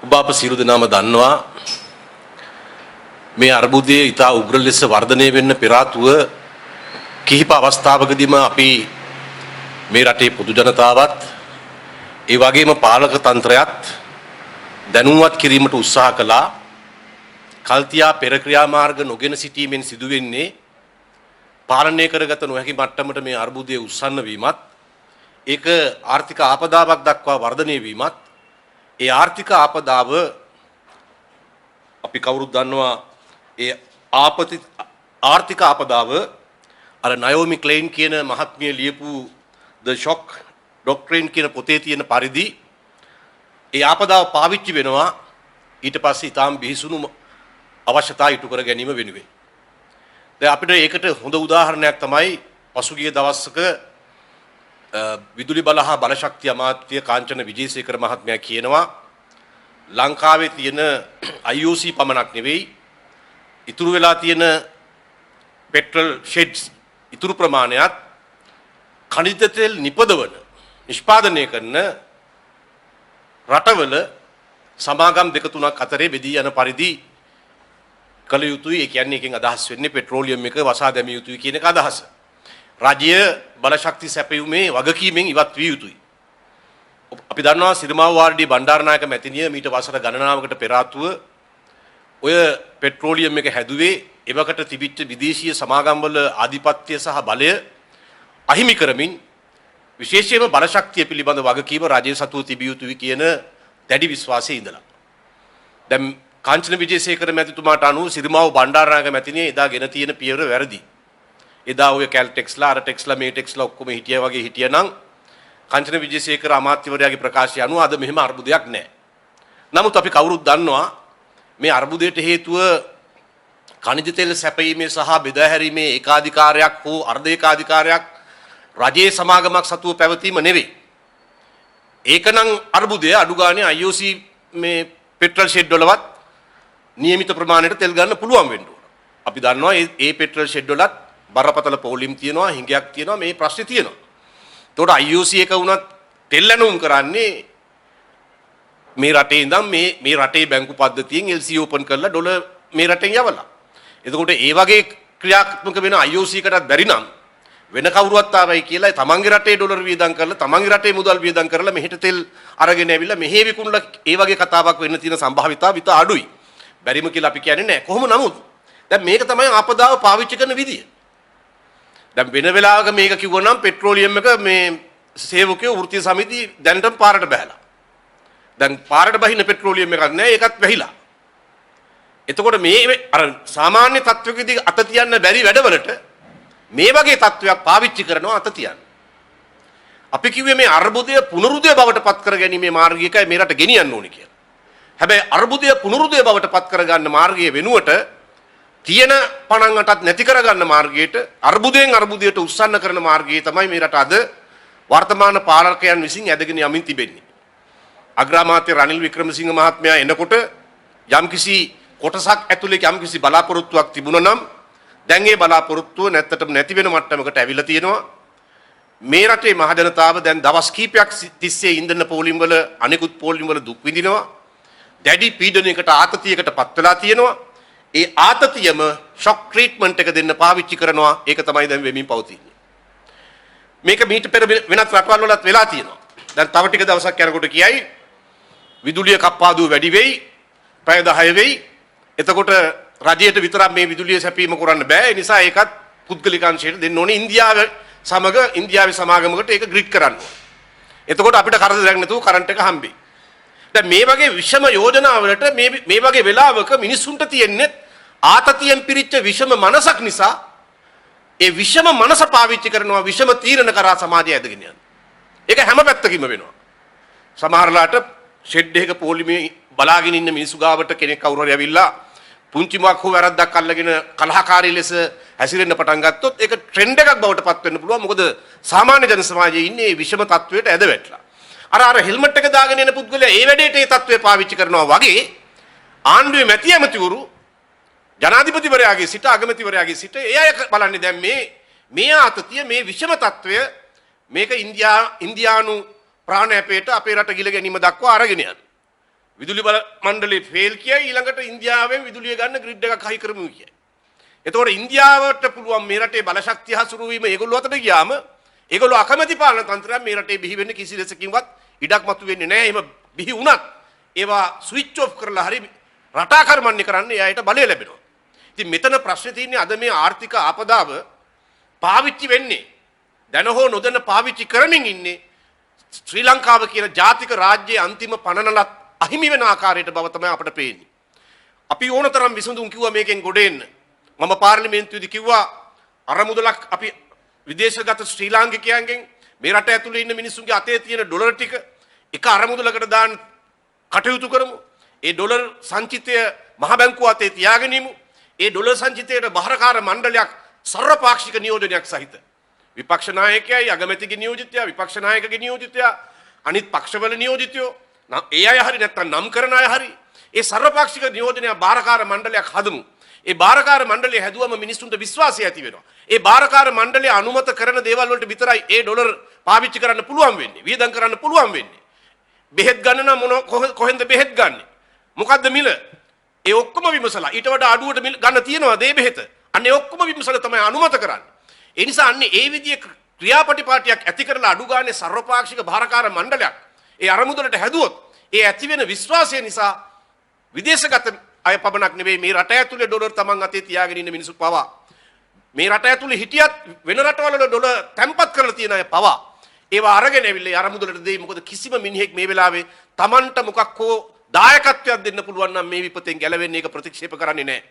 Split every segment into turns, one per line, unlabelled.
ඔබ අප සියලු දෙනාම දන්නවා මේ අර්බුදයේ ඉතා උග්‍ර ලෙස වර්ධනය වෙන්න පෙර ආතුව කිහිප අවස්ථාවකදීම අපි මේ රටේ පොදු ජනතාවත් ඒ වගේම පාලක තන්ත්‍රයත් දැනුවත් කිරීමට උත්සාහ කළා. කල්තියා පෙර ක්‍රියාමාර්ග නොගෙන සිටීමෙන් සිදුවෙන්නේ පාලනය කරගත නොහැකි මට්ටමට මේ අර්බුදයේ උස්සන්න වීමත් ඒක ආර්ථික ආපදාවක් දක්වා වර්ධනය වීමත් ඒ ආර්ථික ආපදාව අපි කවුරුත් දන්නවා ඒ ආර්ථික ආපදාව අර නයෝමි ක්ලේන් කියන මහත්මිය ලියපු The Shock Doctrine කියන පොතේ තියෙන පරිදි ඒ ආපදාව පාවිච්චි වෙනවා ඊට පස්සේ ඊටාම් බිහිසුණු අවශ්‍යතා ඉටු කර ගැනීම වෙනුවෙන්. දැන් අපිට ඒකට හොඳ උදාහරණයක් තමයි පසුගිය දවස්වක විදුලි බල හා බලශක්ති අමාත්‍ය කාංචන විජේසේකර මහත්මයා කියනවා ලංකාවේ තියෙන IOC පමණක් නෙවෙයි ඉතුරු වෙලා තියෙන පෙට්‍රල් ෂෙඩ්ස් ඉතුරු ප්‍රමාණයත් ඛනිජ තෙල් නිපදවන නිෂ්පාදනය කරන රටවල සමාගම් දෙක තුනක් අතරේ බෙදී යන පරිදි කළ යුතුයි. ඒ කියන්නේ එකෙන් අදහස් වෙන්නේ පෙට්‍රෝලියම් එක වසා දැමිය යුතුයි කියන එක අදහස. රාජ්‍ය බලශක්ති සැපයීමේ වගකීමෙන් ඉවත් විය යුතුයි. අපි දන්නවා සිරිමාව වාර්ඩි බණ්ඩාරනායක මැතිණිය මීට වසර ගණනාවකට පෙර ආතුව ඔය පෙට්‍රෝලියම් එක හැදුවේ එවකට තිබිච්ච විදේශීය සමාගම්වල ආධිපත්‍ය සහ බලය අහිමි කරමින් විශේෂයෙන්ම බලශක්තිය පිළිබඳ වගකීම රාජ්‍ය සතුව තිබිය යුතුයි කියන දැඩි විශ්වාසයේ ඉඳලා. දැන් කාංචන විජේසේකර මැතිතුමාට අනුව සිරිමාව බණ්ඩාරනායක මැතිණිය එදා ගෙන තියෙන පියවර වැරදි. එදා ඔය කැල්ටෙක්ස්ලා අර ටෙක්ස්ලා මේ ටෙක්ස්ලා ඔක්කොම හිටියා වගේ හිටියනම් කාංචන විජේසේකර අමාත්‍යවරයාගේ ප්‍රකාශය අනුව අද මෙහෙම අර්බුදයක් නැහැ. නමුත් අපි කවුරුත් දන්නවා මේ අර්බුදයට හේතුව ඛනිජ තෙල් සැපයීමේ සහ බෙදා හැරීමේ ඒකාධිකාරයක් හෝ අර්ධ ඒකාධිකාරයක් රජයේ සමාගමක් සතුව පැවතීම නෙවෙයි. ඒකනම් අර්බුදය අඩු ගානේ IOC මේ පෙට්‍රල් ෂෙඩ් වලවත් නියමිත ප්‍රමාණයට තෙල් ගන්න පුළුවන් වෙන්න ඕන. අපි දන්නවා මේ පෙට්‍රල් ෂෙඩ් වලත් බරපතල පොලිම් තියෙනවා, හිඟයක් තියෙනවා, මේ ප්‍රශ්නේ තියෙනවා. ඒකට IOC එක වුණත් තෙල් ඇනුම් කරන්නේ මේ රටේ ඉඳන් මේ රටේ බැංකු පද්ධතියෙන් LC ඕපන් කරලා ඩොලර් මේ රටෙන් යවලා. එතකොට ඒ වගේ ක්‍රියාත්මක වෙන IOC එකටත් බැරි නම් වෙන කවුරුවත් ආවයි කියලා තමන්ගේ රටේ ඩොලර් වියදම් කරලා තමන්ගේ රටේ මුදල් වියදම් කරලා මෙහෙට තෙල් අරගෙන ඇවිල්ලා මෙහෙ විකුණලා ඒ වගේ කතාවක් වෙන්න තියෙන සම්භාවිතාව විතර අඩුයි. බැරිම කියලා අපි කියන්නේ නැහැ. කොහොම නමුත් දැන් මේක තමයි ආපදාව පාවිච්චි කරන විදිය. දැන් වෙන වෙලාවක මේක කිව්වනම් පෙට්‍රෝලියම් එක මේ සේවකයෝ වෘත්තීය සමිති දැනටම පාරට බහැලා. දැන් පාරට බහින පෙට්‍රෝලියම් එකක් නැහැ ඒකත් වැහිලා. එතකොට මේ අර සාමාන්‍ය තත්වයකදී අත තියන්න බැරි වැඩවලට මේ වගේ තත්වයක් පාවිච්චි කරනවා අත තියන්න. අපි කිව්වේ මේ අර්බුදය පුනරුදය බවට පත් කර ගැනීමේ මාර්ගයකයි මේ රට ගෙනියන්න ඕනේ කියලා. හැබැයි අර්බුදය පුනරුදය බවට පත් කරගන්න මාර්ගයේ වෙනුවට තියෙන පණන් අටත් නැති කරගන්න මාර්ගයට අර්බුදයෙන් අර්බුදයට උස්සන්න කරන මාර්ගය තමයි මේ රට අද වර්තමාන පාලකයන් විසින් ඇදගෙන යමින් තිබෙන්නේ. අග්‍රාමාත්‍ය රනිල් වික්‍රමසිංහ මහත්මයා එනකොට යම්කිසි කොටසක් ඇතුලේ යම්කිසි බලාපොරොත්තුවක් තිබුණා නම් දැන් ඒ බලාපොරොත්තුව නැත්තටම නැති වෙන මට්ටමකට ඇවිල්ලා තියෙනවා. මේ රටේ මහ ජනතාව දැන් දවස් කිහිපයක් තිස්සේ ඉන්ධන පෝලිම් වල අනිකුත් පෝලිම් වල දුක් විඳිනවා. දැඩි පීඩනයකට ආතතියකට පත් වෙලා තියෙනවා. ඒ ආතතියම ෂොක් ට්‍රීට්මන්ට් එක දෙන්න පාවිච්චි කරනවා. ඒක තමයි දැන් වෙමින් පවතින්නේ. මේක මීට පෙර වෙනත් රටවල් වලත් වෙලා තියෙනවා. දැන් තව ටික දවසක් යනකොට කියයි විදුලිය කප්පාදුව වැඩි වෙයි, පැය 10 වෙයි. එතකොට රජයට විතරක් මේ විදුලිය සැපීම කරන්න බෑ. ඒ නිසා ඒකත් පුද්ගලික අංශයට දෙන්න ඕනේ. ඉන්දියාව සමග ඉන්දියාවේ සමාගමකට ඒක ග්‍රිඩ් කරන්න ඕනේ. එතකොට අපිට කරදරයක් නැතුව කරන්ට් එක හම්බෙයි. දැන් මේ වගේ විෂම යෝජනාවලට මේ වගේ වෙලාවක මිනිස්සුන්ට තියෙන්නේ ආතතියෙන් පිරිච්ච විෂම මනසක් නිසා ඒ විෂම මනස පාවිච්චි කරනවා විෂම තීරණ කරා සමාජය ඇදගෙන යනවා. ඒක හැම පැත්තකින්ම වෙනවා. සමහරලාට ෂෙඩ් එකක පොලිමේ බලාගෙන ඉන්න මිනිස්සු ගාවට කෙනෙක් කවුරු හරි ඇවිල්ලා පුංචි මොකක් හෝ වැරද්දක් අල්ලගෙන කලහකාරී ලෙස හැසිරෙන්න පටන් ගත්තොත් ඒක ට්‍රෙන්ඩ් එකක් බවට පත් වෙන්න පුළුවන්. මොකද සාමාන්‍ය ජන සමාජයේ ඉන්නේ මේ විෂම තත්වයට ඇද වැටලා. අර හෙල්මට් එක දාගෙන එන පුද්ගලයා ඒ වැඩේට ඒ තත්වය පාවිච්චි කරනවා වගේ ආණ්ඩුවේ මැති ඇමතිවරු ජනාධිපතිවරයාගේ සිට අගමැතිවරයාගේ සිට ඒ අය බලන්නේ දැන් මේ ආතතිය මේ විෂම තත්වය මේක ඉන්දියානු ප්‍රාණයපේට අපේ රට ගිල ගැනීම දක්වා අරගෙන යන. විදුලි බල මණ්ඩලේ ෆේල් කියයි ඊළඟට ඉන්දියාවෙන් විදුලිය ගන්න ග්‍රිඩ් එකක් හයි කරමු කියයි. එතකොට ඉන්දියාවට පුළුවන් මේ රටේ බලශක්තිය හසුරු වීම ඒගොල්ලෝ අතට ගියාම ඒගොල්ලෝ අකමැති පාලන තන්ත්‍රයක් මේ රටේ බිහි වෙන්න කිසි ලෙසකින්වත් ඉඩක් මතු වෙන්නේ නැහැ. එහෙම බිහි වුණත් ඒවා ස්විච් ඔෆ් කරලා හරි රටාකර්මණ්‍ය කරන්න එයාට බලය ලැබෙනවා. ඉතින් මෙතන ප්‍රශ්නේ තියෙන්නේ අද මේ ආර්ථික ආපදාව පාවිච්චි වෙන්නේ දැන හෝ නොදැන පාවිච්චි කරමින් ඉන්නේ ශ්‍රී ලංකාව කියන ජාතික රාජ්‍යයේ අන්තිම පනනලත් අහිමි වෙන ආකාරයට බව තමයි අපට පේන්නේ. අපි ඕනතරම් විසඳුම් කිව්වා මේකෙන් ගොඩ එන්න. මම පාර්ලිමේන්තුවේදී කිව්වා අරමුදලක් අපි විදේශගත ශ්‍රී ලාංකිකයන්ගෙන් මේ රට ඇතුලේ ඉන්න මිනිස්සුන්ගේ අතේ තියෙන ඩොලර් ටික එක අරමුදලකට දාන්න කටයුතු කරමු. ඒ ඩොලර් සංචිතය මහ බැංකුව අතේ තියාගෙන ඉමු. ඒ ඩොලර් සංචිතයට බහරකාර මණ්ඩලයක් සර්වපාක්ෂික නියෝජනයක් සහිත විපක්ෂ නායකයයි අගමැතිගේ නියෝජිතයා විපක්ෂ නායකගේ නියෝජිතයා අනිත් පක්ෂවල නියෝජිතයෝ ඒ අය හරි නැත්නම් නම් කරන අය හරි ඒ සර්වපාක්ෂික නියෝජනය බාරකාර මණ්ඩලයක් හදමු. ඒ බාරකාර මණ්ඩලය හැදුවම මිනිස්සුන්ට විශ්වාසය ඇති වෙනවා. ඒ බාරකාර මණ්ඩලය අනුමත කරන දේවල් වලට විතරයි ඒ ඩොලර් පාවිච්චි කරන්න පුළුවන් වෙන්නේ. වියදම් කරන්න පුළුවන් වෙන්නේ. බෙහෙත් ගන්න නම් කොහෙන්ද බෙහෙත් ගන්නෙ? මොකද්ද මිල? ඒ ඔක්කොම විමසලා ඊට වඩා අඩුවට මිල ගන්න තියනවා දේ බෙහෙත. අන්න ඒ ඔක්කොම විමසලා තමයි අනුමත කරන්නේ. ඒ නිසා අන්නේ ඒ විදිහේ ක්‍රියාපටිපාටියක් ඇති කරලා අඩු ගානේ සර්වපාක්ෂික බාරකාර මණ්ඩලයක් ඒ අරමුදලට හැදුවොත් ඒ ඇති වෙන විශ්වාසය නිසා විදේශගත අය පමණක් නෙවෙයි මේ රට ඇතුලේ ඩොලර් තමන් අතේ තියාගෙන ඉන්න මිනිස්සු පවා මේ රට ඇතුලේ හිටියත් වෙන රටවල ඩොලර් තැන්පත් කරලා තියෙන අය පවා ඒවා අරගෙන ඇවිල්ලා අරමුදලට දෙයි. මොකද කිසිම මිනිහෙක් මේ වෙලාවේ තමන්ට මොකක් හෝ දායකත්වයක් දෙන්න පුළුවන් නම් මේ විපතෙන් ගැලවෙන්නේ ඒක ප්‍රතික්ෂේප කරන්නේ නැහැ.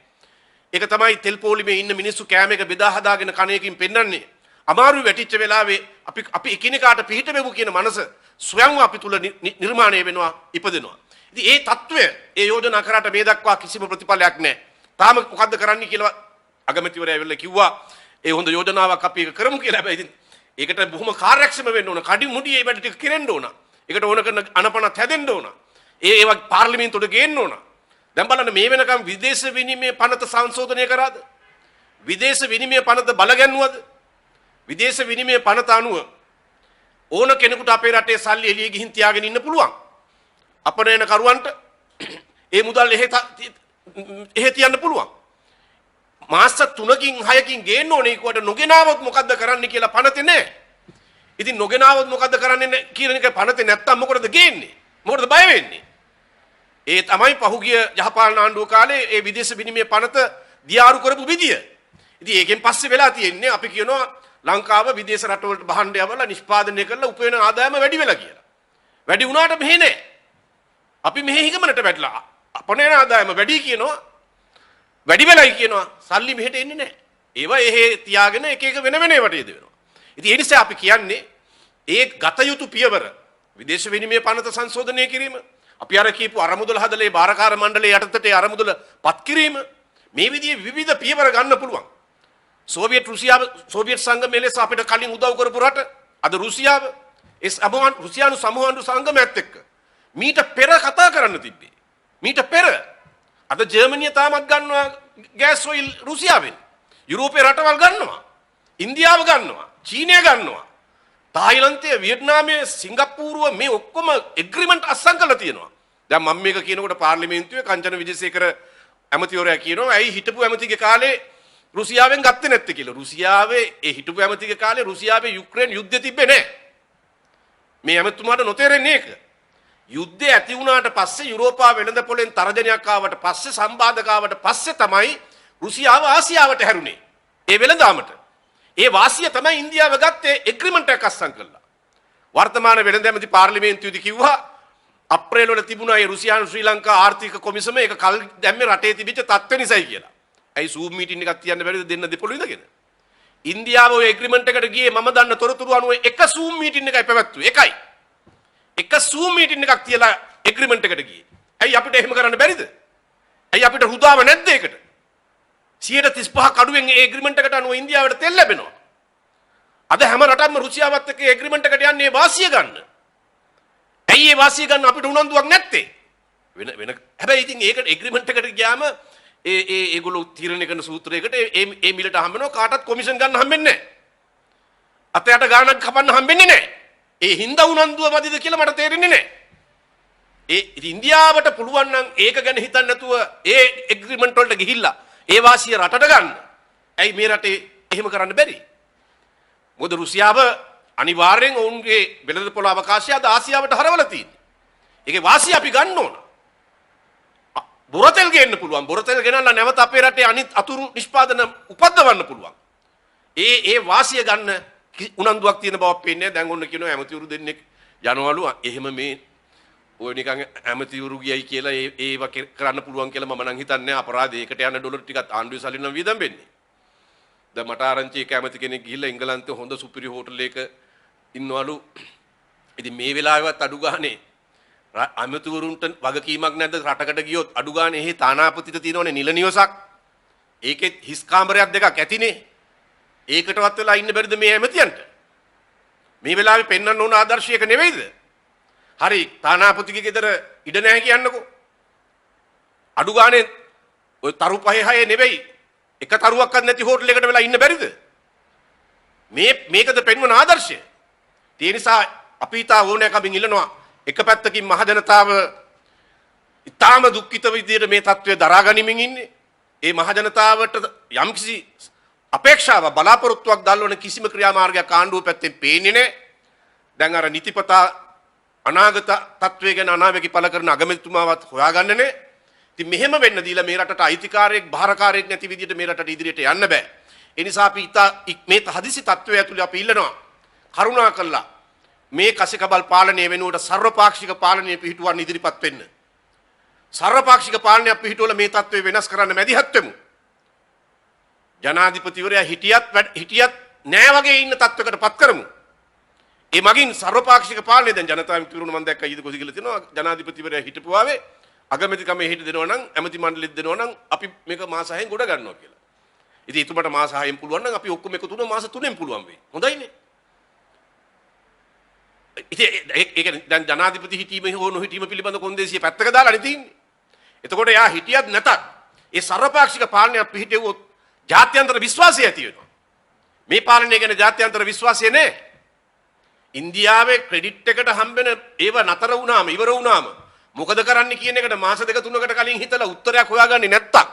ඒක තමයි තෙල් පොලිමේ ඉන්න මිනිස්සු කෑම එක බෙදා හදාගෙන කණ එකකින් පෙන්වන්නේ. අමාරු වැටිච්ච වෙලාවේ අපි එකිනෙකාට පිහිට වෙමු කියන මනස ස්වයංව අපි තුල නිර්මාණය වෙනවා ඉපදෙනවා. ඉතින් ඒ తত্ত্বය ඒ යෝජනා කරාට මේ දක්වා කිසිම ප්‍රතිඵලයක් නැහැ. තාම මොකද්ද කරන්න කියලා අගමැතිවරයා ඇවිල්ලා කිව්වා ඒ හොඳ යෝජනාවක් අපි ඒක කරමු කියලා. හැබැයි ඉතින් ඒකට බොහොම කාර්යක්ෂම වෙන්න ඕන. කඩි මුඩි ඒ වැඩ ටික කෙරෙන්න ඕන. ඒකට ඕන කරන අනපනත් හැදෙන්න ඕන. ඒවා පාර්ලිමේන්තුවට ගේන්න ඕන. දැන් බලන්න මේ වෙනකම් විදේශ විනිමය පනත සංශෝධනය කරාද? විදේශ විනිමය පනත බලගැන්නුවද? විදේශ විනිමය පනත අනුව ඕන කෙනෙකුට අපේ රටේ සල්ලි එළිය ගිහින් තියාගෙන ඉන්න පුළුවන්. අපනයන කරුවන්ට ඒ මුදල් එහෙ තියන්න පුළුවන්. මාස 3කින් 6කින් ගේන්න ඕනේ කොට නොගෙනාවොත් මොකද්ද කරන්න කියලා පනතේ නැහැ. ඉතින් නොගෙනාවොත් මොකද්ද කරන්නේ කියන එක පනතේ නැත්තම් මොකටද ගේන්නේ? මොකටද බය වෙන්නේ? ඒ තමයි පහුගිය යහපාලන ආණ්ඩුව කාලේ ඒ විදේශ විනිමය පනත දියාරු කරපු විදිය. ඉතින් ඒකෙන් පස්සේ වෙලා තියෙන්නේ අපි කියනවා ලංකාව විදේශ රටවලට බහන්න යවලා නිෂ්පාදනය කරලා උපයන ආදායම වැඩි වෙලා කියලා. වැඩි වුණාට මෙහෙ නෑ. අපි මෙහෙ හිගමනට වැටලා අපේ ආදායම වැඩි කියනවා. වැඩි වෙලයි කියනවා. සල්ලි මෙහෙට එන්නේ නෑ. ඒවා එහෙ තියාගෙන එක එක වෙන ඒවට යෙදවෙනවා. ඉතින් ඒ නිසා අපි කියන්නේ ඒ ගත යුතු පියවර විදේශ විනිමය පනත සංශෝධනය කිරීම අපි අර කියපු අරමුදල හදලේ බාරකාර මණ්ඩලයේ යටතට ඒ අරමුදල පත් කිරීම මේ විදිහේ විවිධ පියවර ගන්න පුළුවන්. සෝවියට් සංගමයේ ලෙස අපිට කලින් උදව් කරපු රට අද රුසියාව ඒ රුසියානු සමූහාණ්ඩු සංගමයත් එක්ක මීට පෙර කතා කරන්න තිබ්බේ. මීට පෙර අද ජර්මනිය තාමත් ගන්නවා ගෑස් ඔයිල් රුසියාවෙන්. යුරෝපේ රටවල් ගන්නවා. ඉන්දියාව ගන්නවා. චීනය ගන්නවා. තායිලන්තය වියට්නාමය සිංගප්පූරුව මේ ඔක්කොම එග්‍රීමන්ට් අත්සන් කරලා තියෙනවා. දැන් මම මේක කියනකොට පාර්ලිමේන්තුවේ කංචන විජේසේකර ඇමතිවරයා කියනවා ඇයි හිටපු ඇමතිගේ කාලේ රුසියාවෙන් ගත්තේ නැත්තේ කියලා. රුසියාවේ ඒ හිටපු ඇමතිගේ කාලේ රුසියාවේ යුක්‍රේන යුද්ධය තිබ්බේ නැහැ. මේ ඇමතුමාට නොතේරෙන්නේ ඒක. යුද්ධය ඇති වුණාට පස්සේ යුරෝපා වෙළඳ පොලෙන් තරජනයක් ආවට පස්සේ සම්බාධක ආවට පස්සේ තමයි රුසියාව ආසියාවට හැරුණේ. ඒ වෙළඳාමට. ඒ වාසිය තමයි ඉන්දියාව ගත්තේ එග්‍රීමන්ට් එකක් අත්සන් කළා. වර්තමාන වෙළඳ ඇමති පාර්ලිමේන්තුවේදී කිව්වා අප්‍රේල් වල තිබුණා ඒ රුසියානු ශ්‍රී ලංකා ආර්ථික කොමිසම ඒක කල් දැම්මේ රටේ තිබිච්ච තත්ත්ව නිසායි කියලා. ඇයි සූම් මීටින් එකක් තියන්න බැරිද දෙන්න දෙපොළු ඉඳගෙන? ඉන්දියාව ඔය එග්‍රීමන්ට් එකට ගියේ මම දන්න තොරතුරු අනුව එක සූම් මීටින් එකයි පැවැත්තුවේ. එකයි. එක සූම් මීටින් එකක් තියලා එග්‍රීමන්ට් එකට ගියේ. ඇයි අපිට එහෙම කරන්න බැරිද? ඇයි අපිට හුදාව නැද්ද ඒකට? 35% අඩුවෙන් ඒ එග්‍රීමන්ට් එකට අනුව ඉන්දියාවට තෙල් ලැබෙනවා. අද හැම රටක්ම රුසියාවත් එක්ක එග්‍රීමන්ට් එකට යන්නේ වාසිය ගන්න. ඇයි ඒ වාසිය ගන්න අපිට උනන්දුවක් නැත්තේ? වෙන හැබැයි ඉතින් ඒකට එග්‍රීමන්ට් එකට ගියාම ඒගොල්ලෝ තීරණය කරන සූත්‍රයකට ඒ මිලට හම්බෙනවා කාටවත් කොමිෂන් ගන්න හම්බෙන්නේ නැහැ. අතයට ගාණක් කපන්න හම්බෙන්නේ නැහැ. ඒ හින්දා උනන්දුව මදිද කියලා මට තේරෙන්නේ නැහැ. ඉතින් ඉන්දියාවට පුළුවන් නම් ඒක ගැන හිතන්න නැතුව ඒ එග්‍රීමන්ට් වලට ගිහිල්ලා ඒ වාසිය රටට ගන්න. ඇයි මේ රටේ එහෙම කරන්න බැරි? මොකද රුසියාව අනිවාර්යෙන් ඔවුන්ගේ වෙළඳපොළ අවකාශය අද ආසියාවට හරවලා තියෙන්නේ. ඒකේ වාසිය අපි ගන්න ඕන. බොරතෙල් ගේන්න පුළුවන්. බොරතෙල් ගෙනල්ලා නැවත අපේ රටේ අනිත් අතුරු නිෂ්පාදන උපද්දවන්න පුළුවන්. ඒ වාසිය ගන්න උනන්දුවක් තියෙන බවක් පේන්නේ. දැන් ඔන්න කියනවා ඇමතිවරු දෙන්නෙක් යනවලු එහෙම මේ ඔය නිකන් ඇමතිවරු ගියයි කියලා ඒව කරන්න පුළුවන් කියලා මම නම් හිතන්නේ අපරාධයකට යන ඩොලර් ටිකක් ආණ්ඩුවේ සල්ලි නම් වියදම් වෙන්නේ. දැන් මට ආරංචි එක ඇමති කෙනෙක් ගිහිල්ලා එංගලන්තේ හොඳ සුපිරි හෝටල් එකක ඉන්නවලු. ඉතින් මේ වෙලාවෙවත් අඩු ගානේ ඇමතිවරුන්ට වගකීමක් නැද්ද රටකට ගියොත් අඩු ගානේ එහි තානාපතිට තියෙනවනේ නිල නිවසක්. ඒකෙත් හිස් කාමරයක් දෙකක් ඇතිනේ. ඒකටවත් වෙලා ඉන්න බැරිද මේ ඇමතියන්ට? මේ වෙලාවේ පෙන්වන්න ඕන ආදර්ශයක නෙවෙයිද? හරි තානාපතිගේ ගෙදර ඉඩ නැහැ කියන්නකෝ. අඩු ගානේ ඔය තරු පහේ හයේ නෙවෙයි එක තරුවක්වත් නැති හෝටල් එකකට වෙලා ඉන්න බැරිද? මේකද පෙන්වන ආදර්ශය. ඒ නිසා අපි තා ඕනෑකමින් ඉල්ලනවා එක පැත්තකින් මහ ජනතාව ඉතාම දුක්ඛිත විදියට මේ තත්ත්වය දරා ගනිමින් ඉන්නේ. ඒ මහ ජනතාවට යම්කිසි අපේක්ෂාව බලාපොරොත්තුවක් දල්වන කිසිම ක්‍රියාමාර්ගයක් ආණ්ඩුව පැත්තෙන් පේන්නේ නැහැ. දැන් අර නිතිපතා අනාගත තත්ත්වය ගැන අනාවැකි පළ කරන අගමැතිතුමාවත් හොයාගන්න නේ. ඉතින් මෙහෙම වෙන්න දීලා මේ රටට අයිතිකාරයෙක් භාරකාරයෙක් නැති විදිහට මේ රටට ඉදිරියට යන්න බෑ. ඒ නිසා අපි මේ හදිසි තත්ත්වය ඇතුළේ අපි ඉල්ලනවා කරුණාකරලා මේ කසිකබල් පාලනය වෙනුවට සර්වපාක්ෂික පාලනය පිහිටුවන්න ඉදිරිපත් වෙන්න. සර්වපාක්ෂික පාලනයක් පිහිටුවලා මේ තත්ත්වය වෙනස් කරන්න මැදිහත් වෙමු. ජනාධිපතිවරයා හිටියත් නෑ වගේ ඉන්න තත්ත්වයකට පත් කරමු. ඒ මගින් සර්වපාක්ෂික පාලනය දැන් ජනතාව පිරුණ මම දැක්ක ඊද කොසි කියලා තියෙනවා ජනාධිපතිවරයා හිටපුවාවේ අගමැතිකමේ හිට දෙනවා නම් ඇමති මණ්ඩලෙත් දෙනවා නම් අපි මේක මාස 6න් ගොඩ ගන්නවා කියලා. ඉතින් එතුමට මාස 6න් පුළුවන් නම් අපි ඔක්කොම එකතු වුණා මාස 3න් පුළුවන් වෙයි. හොඳයිනේ. ඉතින් ඒක දැන් ජනාධිපති හිටීම හෝ නොහිටීම පිළිබඳ කොන්දේසිය පැත්තක දාලා තියෙන්නේ. එතකොට එයා හිටියත් නැතත් ඒ සර්වපාක්ෂික පාලනයක් පිහිටෙව්වොත් ජාත්‍යන්තර විශ්වාසය ඇති වෙනවා. මේ පාලනය ගැන ජාත්‍යන්තර විශ්වාසය නැහැ. ඉන්දියාවේ ක්‍රෙඩිට් එකට හම්බෙන ඒව නතර වුණාම ඉවර වුණාම මොකද කරන්න කියන එකට මාස දෙක තුනකට කලින් හිතලා උත්තරයක් හොයාගන්නේ නැත්තම්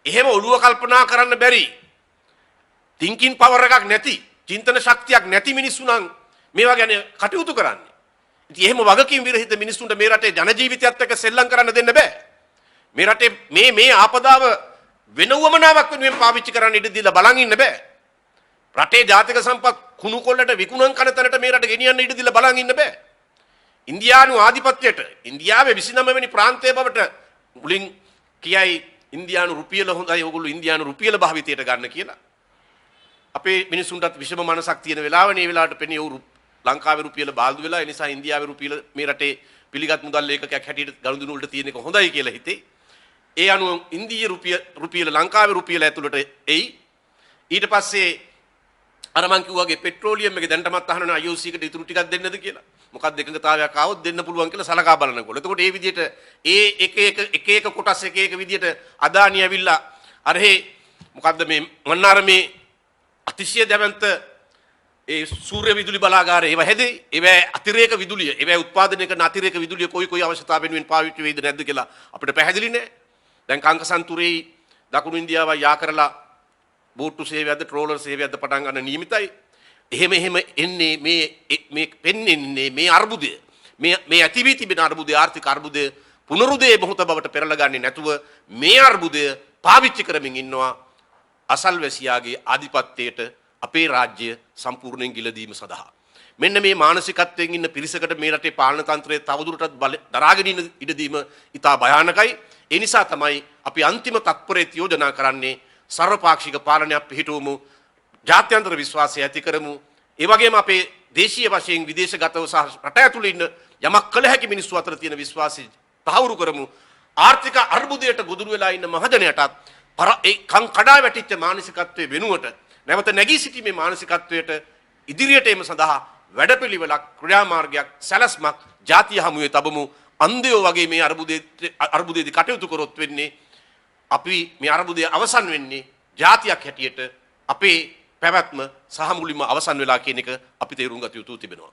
එහෙම ඔළුව කල්පනා කරන්න බැරි thinking power එකක් නැති චින්තන ශක්තියක් නැති මිනිස්සු නම් මේවා ගැන කටයුතු කරන්නේ. ඉතින් එහෙම වගකීම් විරහිත මිනිස්සුන්ට මේ රටේ ජන ජීවිතයත් එක්ක සෙල්ලම් කරන්න දෙන්න බෑ. මේ රටේ මේ ආපදාව වෙනවමනාවක් වෙනුවෙන් පාවිච්චි කරන්න ඉඩ දීලා බලන් ඉන්න බෑ. රටේ ජාතික සම්පත් කුණු කොල්ලට විකුණන් කන තැනට මේ රට ගෙනියන්න ඉඩ දීලා බලන් ඉන්න බෑ. ඉන්දියානු ආධිපත්‍යයට ඉන්දියාවේ 29 වෙනි ප්‍රාන්තය බවට මුලින් කියයි ඉන්දියානු රුපියල හොඳයි ඕගොල්ලෝ ඉන්දියානු රුපියල භාවිතයට ගන්න කියලා. අපේ මිනිසුන්ටත් විෂම මනසක් තියෙන වෙලාව නේ වෙලාවට පෙනේ උරු ලංකාවේ රුපියල බාල්දු වෙලා ඒ නිසා ඉන්දියාවේ රුපියල මේ රටේ පිළිගත් මුදල් ඒකකයක් හැටියට ගනුදෙනු වලට තියෙන එක හොඳයි කියලා හිතේ. ඒ අනුව ඉන්දිය රුපියල ලංකාවේ රුපියල ඇතුළට එයි. ඊට පස්සේ අර මං කිව්වාගේ පෙට්‍රෝලියම් එක දැන්ටමත් අහනවා IOC එකට ඉතුරු ටිකක් දෙන්නද කියලා. මොකක්ද එකඟතාවයක් ආවොත් දෙන්න පුළුවන් කියලා සලකා බලනකොට. එතකොට මේ විදිහට එක එක කොටස් එක විදිහට අදානිය ඇවිල්ලා අරහේ මොකද්ද මේ මන්නාරමේ අතිශය දැවැන්ත ඒ සූර්ය විදුලි බලාගාරය ඒව හැදේ. ඒවැ අතිරේක විදුලිය ඒවැ උත්පාදනය කරන අතිරේක විදුලිය කොයි අවශ්‍යතාව වෙනුවෙන් පාවිච්චි වෙයිද නැද්ද කියලා අපිට පැහැදිලි නෑ. දැන් කංකසන්තුරේ දකුණු ඉන්දියාව යා කරලා බෝට්ටු සේවයක්ද ට්‍රෝලර් සේවයක්ද පටන් ගන්න නියමිතයි. එහෙම එන්නේ මේ පෙන්න්නේ මේ අර්බුදය මේ ඇති වී තිබෙන අර්බුදය ආර්ථික අර්බුදය පුනරුදේ මොහොත බවට පෙරලා ගන්නේ නැතුව මේ අර්බුදය පාවිච්චි කරමින් ඉන්නවා අසල්වැසියාගේ ආධිපත්‍යයට අපේ රාජ්‍ය සම්පූර්ණයෙන් ගිලදීම සඳහා. මෙන්න මේ මානසිකත්වයෙන් ඉන්න පිරිසකට මේ රටේ පාලන තන්ත්‍රය තවදුරටත් දරාගෙන ඉන්න ඉඩ දීම ඉතා භයානකයි. ඒ නිසා තමයි අපි අන්තිම තත්පරේ යෝජනා කරන්නේ සර්වපාක්ෂික පාලනයක් පිහිටුවමු. ජාත්‍යන්තර විශ්වාසය ඇති කරමු. ඒ වගේම අපේ දේශීය වශයෙන් විදේශගතව සහ රට ඇතුළේ ඉන්න යමක් කළ හැකි මිනිස්සු අතර තියෙන විශ්වාසය තහවුරු කරමු. ආර්ථික අර්බුදයට ගොදුරු වෙලා ඉන්න මහජනයටත් ඒ කං කඩා වැටිච්ච මානසිකත්වයේ වෙනුවට නැවත නැගී සිටීමේ මානසිකත්වයට ඉදිරියට එීම සඳහා වැඩපිළිවෙලක් ක්‍රියාමාර්ගයක් සැලැස්මක් ජාතිය හමුවේ තබමු. අන්ධයෝ වගේ මේ අර්බුදයේදී කටයුතු කරොත් වෙන්නේ අපි මේ අර්බුදය අවසන් වෙන්නේ ජාතියක් හැටියට අපේ පැවැත්ම සහ මුලින්ම අවසන් වෙලා කියන එක අපි තේරුම් ගත යුතු තිබෙනවා.